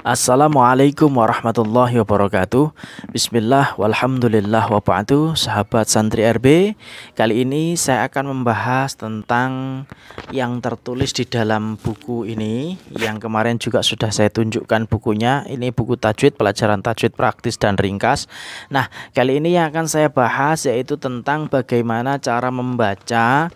Assalamualaikum warahmatullahi wabarakatuh. Bismillah walhamdulillah wa ba'du. Sahabat santri RB, kali ini saya akan membahas tentang yang tertulis di dalam buku ini. Yang kemarin juga sudah saya tunjukkan bukunya. Ini buku tajwid, pelajaran tajwid praktis dan ringkas. Nah, kali ini yang akan saya bahas yaitu tentang bagaimana cara membaca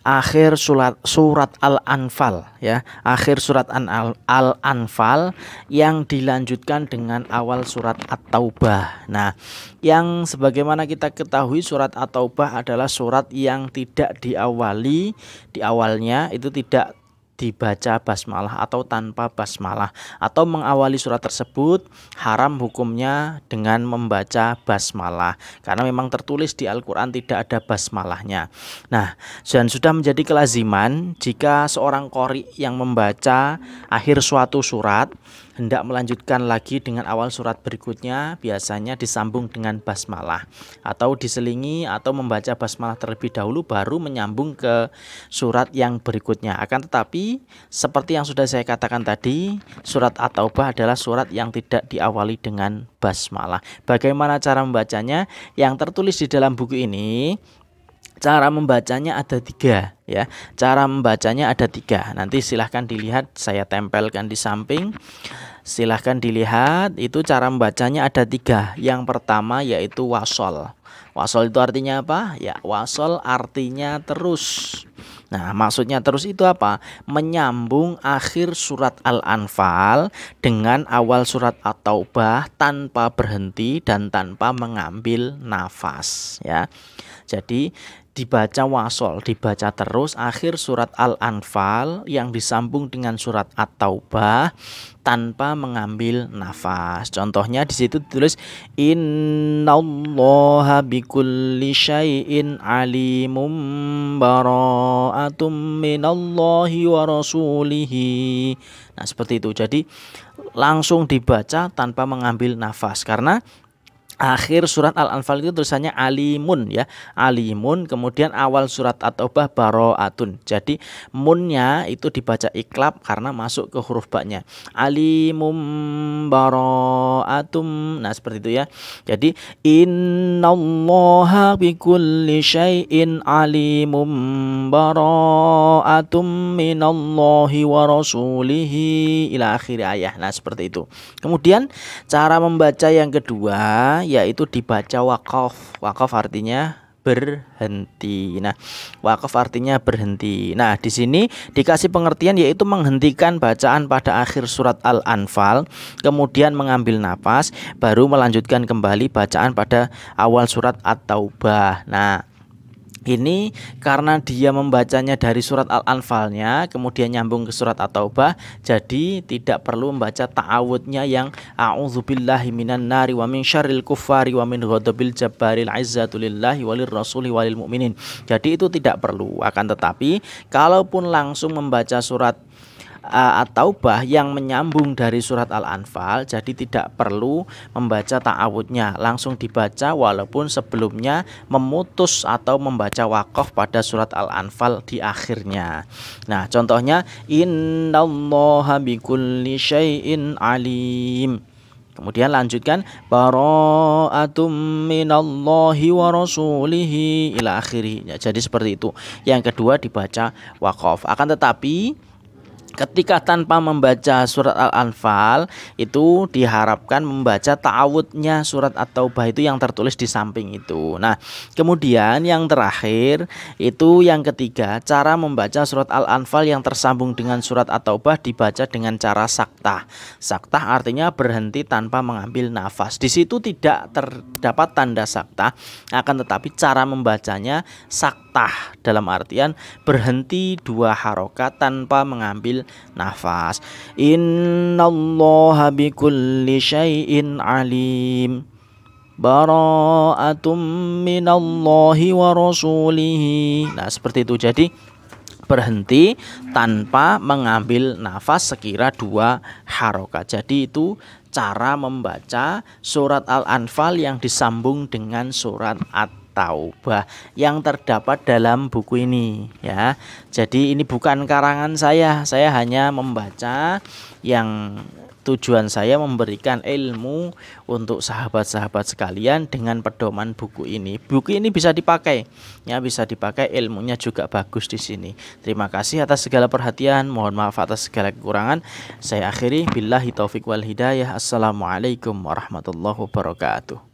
akhir surat Al-Anfal, ya, akhir surat Al-Anfal yang dilanjutkan dengan awal surat At-Taubah. Nah, yang sebagaimana kita ketahui surat At-Taubah adalah surat yang tidak di awalnya itu tidak dibaca basmalah atau tanpa basmalah, atau mengawali surat tersebut haram hukumnya dengan membaca basmalah karena memang tertulis di Al-Quran tidak ada basmalahnya. Nah, dan sudah menjadi kelaziman jika seorang qori yang membaca akhir suatu surat hendak melanjutkan lagi dengan awal surat berikutnya, biasanya disambung dengan basmalah atau diselingi atau membaca basmalah terlebih dahulu baru menyambung ke surat yang berikutnya. Akan tetapi seperti yang sudah saya katakan tadi, surat At-Taubah adalah surat yang tidak diawali dengan basmalah. Bagaimana cara membacanya? Yang tertulis di dalam buku ini, cara membacanya ada tiga, ya. Cara membacanya ada tiga. Nanti silahkan dilihat, saya tempelkan di samping. Silahkan dilihat, itu cara membacanya ada tiga. Yang pertama yaitu wasol. Wasol itu artinya apa? Ya, wasol artinya terus. Nah, maksudnya terus itu apa? Menyambung akhir surat Al-Anfal dengan awal surat At-Taubah tanpa berhenti dan tanpa mengambil nafas, ya. Jadi dibaca wasol, dibaca terus akhir surat Al-Anfal yang disambung dengan surat At-Taubah tanpa mengambil nafas. Contohnya di situ ditulis innallaha bikulli syai'in alimum bara'atum minallahi wa rasulihi. Nah, seperti itu. Jadi langsung dibaca tanpa mengambil nafas karena akhir surat Al-Anfal itu tulisannya alimun, ya, alimun, kemudian awal surat At-Taubah baro'atun. Jadi munnya itu dibaca iklab karena masuk ke huruf ba-nya. Alimum baro'atum. Nah, seperti itu, ya. Jadi innallaha bikulli syai'in alimum baro'atum minallahi wa rasulihi ila akhir ayat. Nah, seperti itu. Kemudian cara membaca yang kedua yaitu dibaca waqaf. Waqaf artinya berhenti. Nah, waqaf artinya berhenti. Nah, di sini dikasih pengertian yaitu menghentikan bacaan pada akhir surat Al-Anfal, kemudian mengambil nafas, baru melanjutkan kembali bacaan pada awal surat At-Taubah. Nah, ini karena dia membacanya dari surat Al-Anfalnya kemudian nyambung ke surat At-Taubah, jadi tidak perlu membaca ta'awudnya yang a'udzubillahi minan nari wa min syarril kuffari wa min ghadabil jabbaril izzatu lillahi walir rasuli walil mu'minin. Jadi itu tidak perlu. Akan tetapi kalaupun langsung membaca surat At-Taubah yang menyambung dari surat Al-Anfal, jadi tidak perlu membaca ta'awudnya, langsung dibaca walaupun sebelumnya memutus atau membaca waqaf pada surat Al-Anfal di akhirnya. Nah, contohnya innallaha bikulli syai'in alim. Kemudian lanjutkan bara'atum minallahi wa rasulihi ila akhirih. Jadi seperti itu. Yang kedua dibaca waqaf. Akan tetapi ketika tanpa membaca surat Al-Anfal itu diharapkan membaca ta'awudnya surat At-Taubah itu yang tertulis di samping itu. Nah, kemudian yang terakhir itu yang ketiga, cara membaca surat Al-Anfal yang tersambung dengan surat At-Taubah dibaca dengan cara saktah. Saktah artinya berhenti tanpa mengambil nafas. Di situ tidak terdapat tanda saktah, akan tetapi cara membacanya saktah dalam artian berhenti 2 harokat tanpa mengambil nafas. Innallaha bikulli syai'in alim bara'atum minallahi wa rasulihi. Nah, seperti itu. Jadi berhenti tanpa mengambil nafas sekira 2 harokat. Jadi itu cara membaca surat Al-Anfal yang disambung dengan surat At-Taubah yang terdapat dalam buku ini, ya. Jadi ini bukan karangan saya hanya membaca yang tujuan saya memberikan ilmu untuk sahabat-sahabat sekalian dengan pedoman buku ini. Buku ini bisa dipakai, ya bisa dipakai, ilmunya juga bagus di sini. Terima kasih atas segala perhatian. Mohon maaf atas segala kekurangan. Saya akhiri billahi taufik wal hidayah. Assalamualaikum warahmatullahi wabarakatuh.